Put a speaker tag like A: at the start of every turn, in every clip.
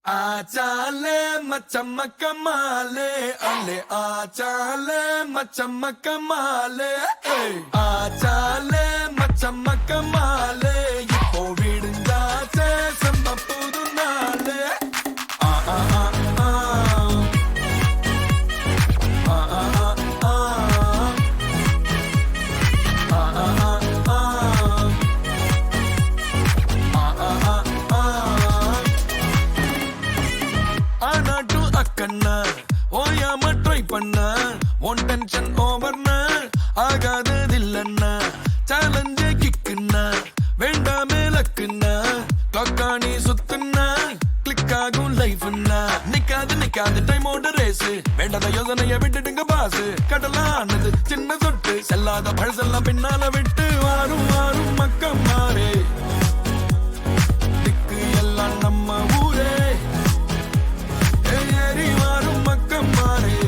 A: आचाले मचम कमाले अले आचाले मचम कमाले आचाले मचम कमाले இப்போ விடுஞ்சாச்சே செம்ம புது நாளே ஆ ஆ ஆ ஆ ஆ ஆ ஆ ஆனாட்டு அக்கண்ணா ஓயாம ட்ரை பண்ண ஒன் டென்ஷன் ஓவர்னா ஆகாததில்லண்ணா சேலஞ்சே கிக்குன்னா வேண்டாமே லக்குன்னா கிளாக்கானி சுத்துன்னா கிளிக் ஆகும் லைஃப்னா நிக்காது டைமோட ரேஸ் வேண்டாத யோசனைய விட்டுடுங்க பாசு கடலானது சின்ன சொட்டு செல்லாத பழசெல்லாம் பின்னால விட்டு வாரும் மக்கம் மாறே திக்கு எல்லாம் நம்ம ஊரே ஏறி வாரும் மக்கம் மாறே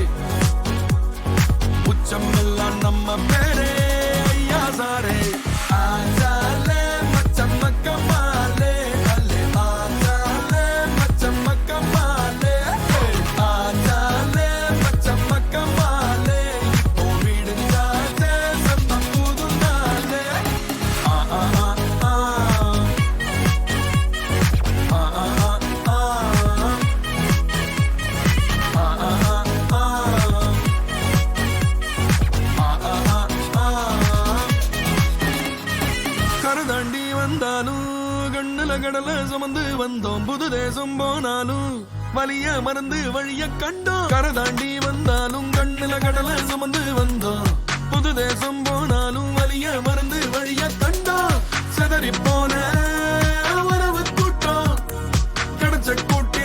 A: உச்சம் எல்லாம் நம்ம பேரே ஐயா சாரே ஆச்சாலே மச்சம் மக்கமாலே அல்லே ஆச்சாலே மச்சம் மக்கமாலே ஆச்சாலே மச்சம் மக்கமாலே இப்போ விடுஞ்சாச்சே செம்ம புது நாளே ஆ ஆ ஆ ஆ ஆ ஆ ஆ கரதாண்டி வந்தாலும் கண்ணுல கடல சுமந்து வந்தோம் புது தேசம் போனாலும் வலிய மறந்து வழிய கண்டோம் கரதாண்டி வந்தாலும் கண்ணுல கடல சுமந்து வந்தோம் புது தேசம் போனாலும் வலிய மறந்து வழிய கண்டோம் செதறி போன உறவு கூட்டம் கிடைச்ச கூட்டி